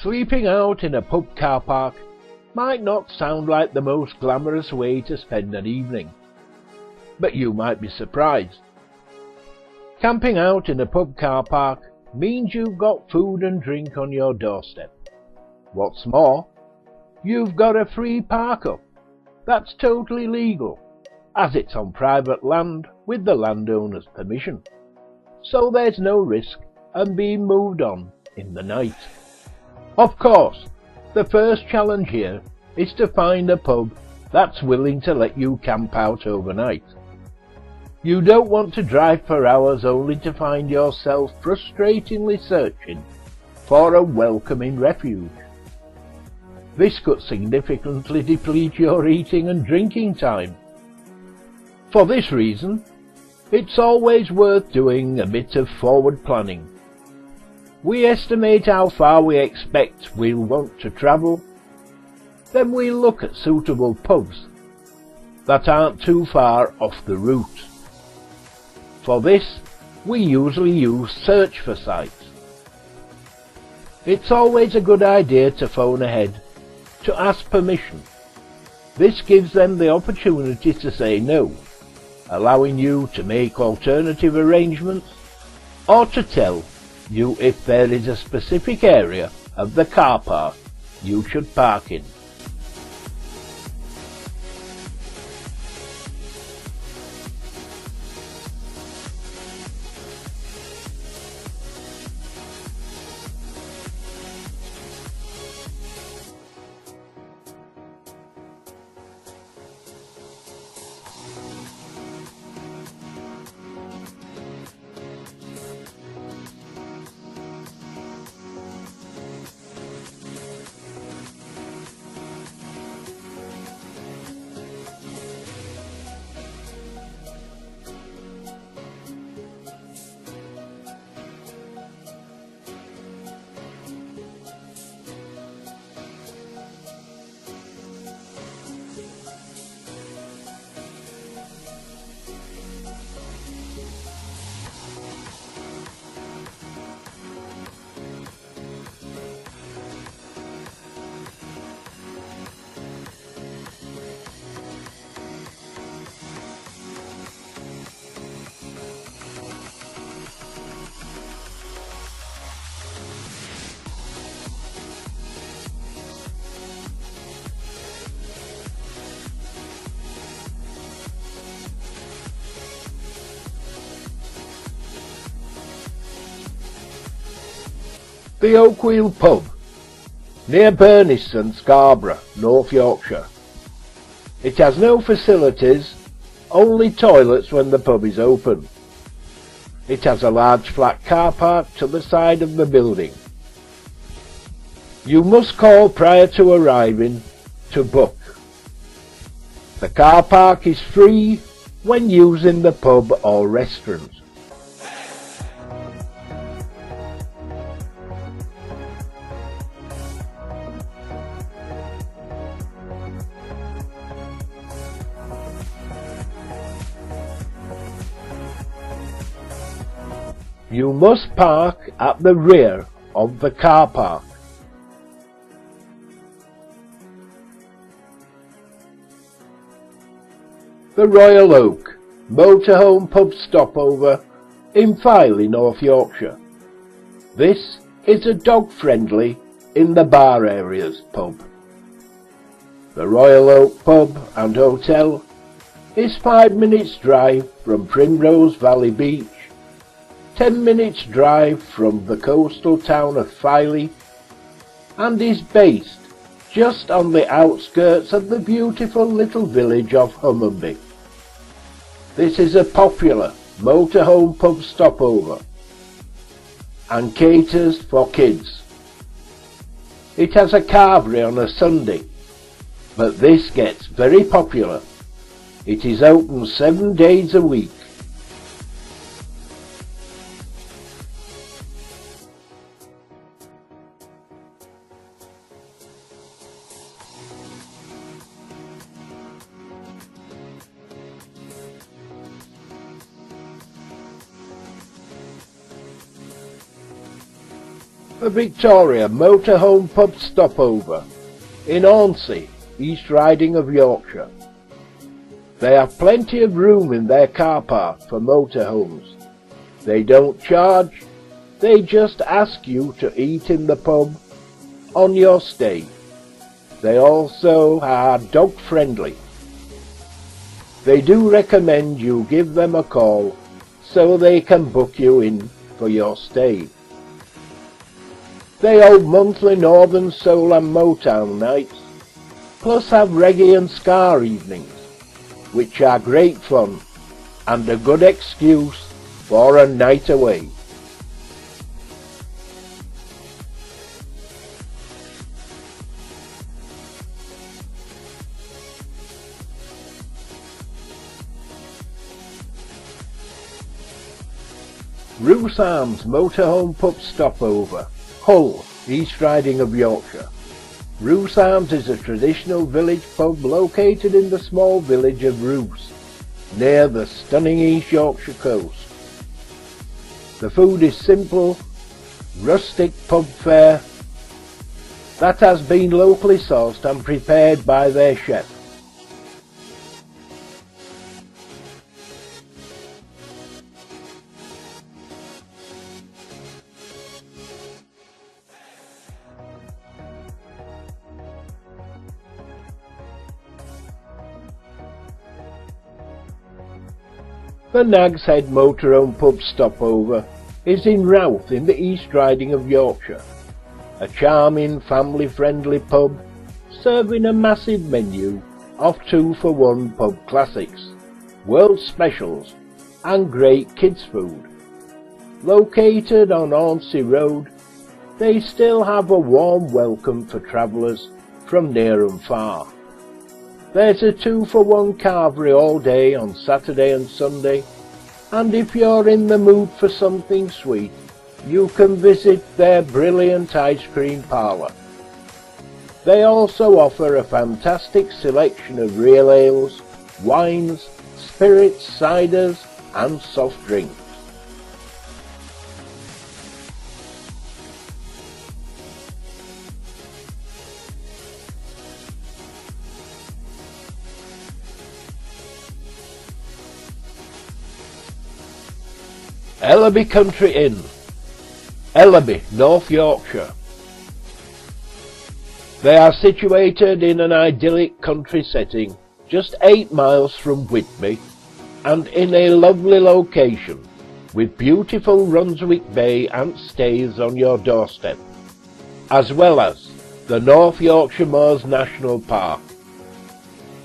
Sleeping out in a pub car park might not sound like the most glamorous way to spend an evening, but you might be surprised. Camping out in a pub car park means you've got food and drink on your doorstep. What's more, you've got a free park-up. That's totally legal, as it's on private land with the landowner's permission. So there's no risk and being moved on in the night. Of course, the first challenge here is to find a pub that's willing to let you camp out overnight. You don't want to drive for hours only to find yourself frustratingly searching for a welcoming refuge. This could significantly deplete your eating and drinking time. For this reason, it's always worth doing a bit of forward planning. We estimate how far we expect we'll want to travel, then we'll look at suitable pubs that aren't too far off the route. For this, we usually use search for sites. It's always a good idea to phone ahead to ask permission. This gives them the opportunity to say no, allowing you to make alternative arrangements or to tell you if there is a specific area of the car park you should park in. The Oakwheel Pub, near Burniston, Scarborough, North Yorkshire. It has no facilities, only toilets when the pub is open. It has a large flat car park to the side of the building. You must call prior to arriving to book. The car park is free when using the pub or restaurant. You must park at the rear of the car park. The Royal Oak Motorhome Pub Stopover in Filey, North Yorkshire. This is a dog-friendly, in the bar areas pub. The Royal Oak Pub and Hotel is 5 minutes drive from Primrose Valley Beach, 10 minutes drive from the coastal town of Filey, and is based just on the outskirts of the beautiful little village of Hummonby. This is a popular motorhome pub stopover and caters for kids. It has a carvery on a Sunday, but this gets very popular. It is open 7 days a week. The Victoria Motorhome Pub Stopover in Hornsey, East Riding of Yorkshire. They have plenty of room in their car park for motorhomes. They don't charge, they just ask you to eat in the pub on your stay. They also are dog friendly. They do recommend you give them a call so they can book you in for your stay. They hold monthly Northern Soul and Motown nights, plus have reggae and ska evenings, which are great fun and a good excuse for a night away. Roos Arms Motorhome Pub Stopover, Hull, East Riding of Yorkshire. Roos Arms is a traditional village pub located in the small village of Roos, near the stunning East Yorkshire coast. The food is simple, rustic pub fare that has been locally sourced and prepared by their chef. The Nag's Head Motorhome Pub Stopover is in Routh in the East Riding of Yorkshire, a charming family-friendly pub serving a massive menu of 2-for-1 pub classics, world specials and great kids food. Located on Hornsey Road, they still have a warm welcome for travellers from near and far. There's a 2-for-1 carvery all day on Saturday and Sunday, and if you're in the mood for something sweet, you can visit their brilliant ice cream parlour. They also offer a fantastic selection of real ales, wines, spirits, ciders and soft drinks. Ellaby Country Inn, Ellaby, North Yorkshire. They are situated in an idyllic country setting just 8 miles from Whitby and in a lovely location with beautiful Runswick Bay and Staithes on your doorstep, as well as the North Yorkshire Moors National Park.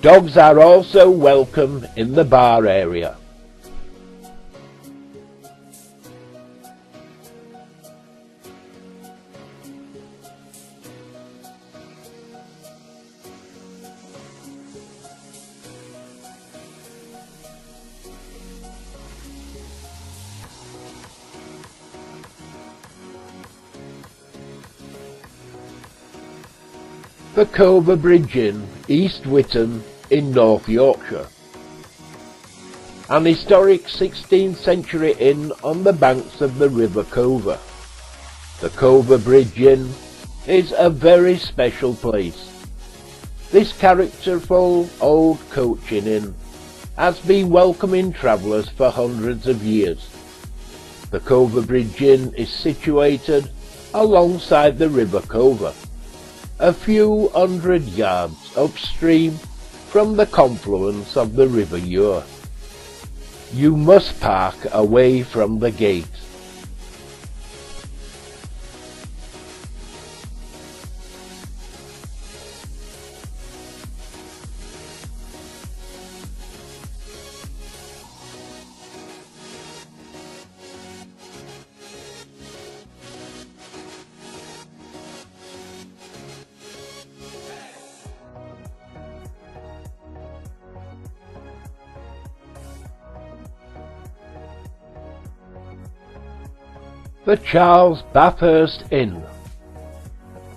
Dogs are also welcome in the bar area. The Stopover Bridge Inn, East Witton in North Yorkshire. An historic 16th century inn on the banks of the River Cover. The Stopover Bridge Inn is a very special place. This characterful old coaching inn has been welcoming travellers for hundreds of years. The Stopover Bridge Inn is situated alongside the River Cover, a few hundred yards upstream from the confluence of the River Ure. You must park away from the gate. The Charles Bathurst Inn,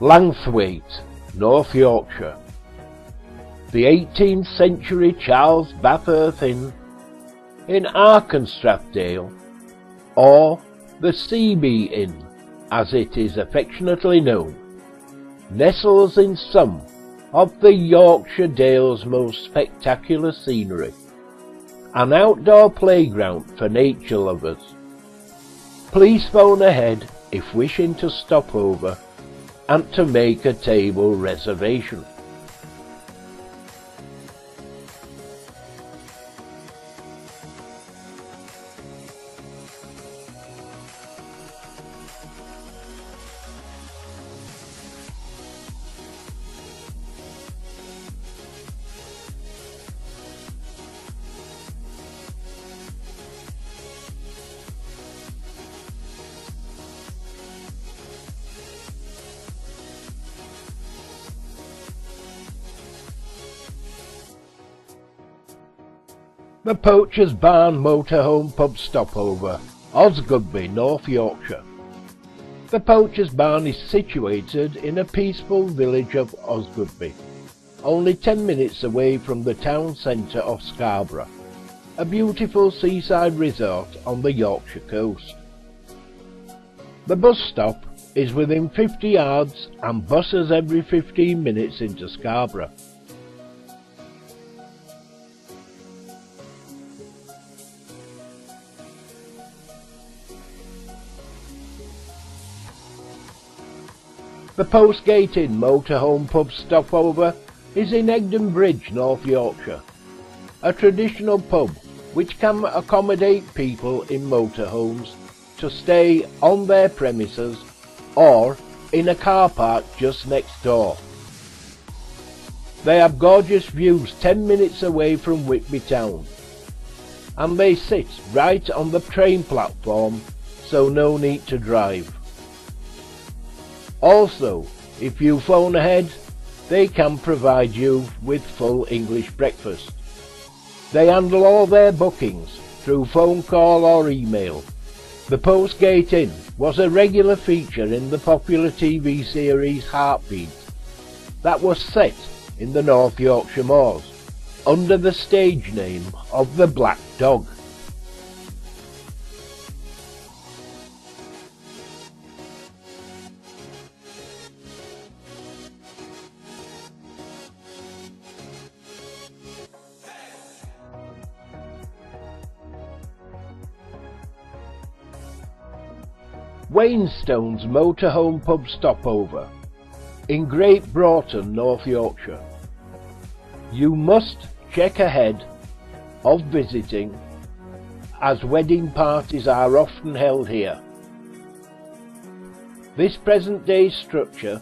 Langthwaite, North Yorkshire. The 18th century Charles Bathurst Inn in Arkenstrathdale, or the Seaby Inn, as it is affectionately known, nestles in some of the Yorkshire Dales' most spectacular scenery, an outdoor playground for nature lovers. Please phone ahead if wishing to stop over and to make a table reservation. The Poacher's Barn Motorhome Pub Stopover, Osgoodby, North Yorkshire. The Poacher's Barn is situated in a peaceful village of Osgoodby, only 10 minutes away from the town centre of Scarborough, a beautiful seaside resort on the Yorkshire coast. The bus stop is within 50 yards and buses every 15 minutes into Scarborough. The Postgate Inn Motorhome Pub Stopover is in Egdon Bridge, North Yorkshire, a traditional pub which can accommodate people in motorhomes to stay on their premises or in a car park just next door. They have gorgeous views 10 minutes away from Whitby town, and they sit right on the train platform, so no need to drive. Also, if you phone ahead, they can provide you with full English breakfast. They handle all their bookings through phone call or email. The Postgate Inn was a regular feature in the popular TV series Heartbeat that was set in the North Yorkshire moors under the stage name of the Black Dog. Wainstone's Motorhome Pub Stopover in Great Broughton, North Yorkshire. You must check ahead of visiting, as wedding parties are often held here. This present-day structure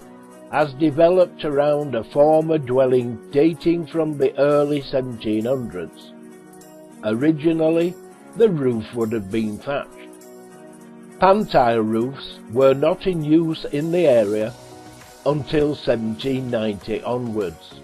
has developed around a former dwelling dating from the early 1700s. Originally, the roof would have been thatched. Pan-tile roofs were not in use in the area until 1790 onwards.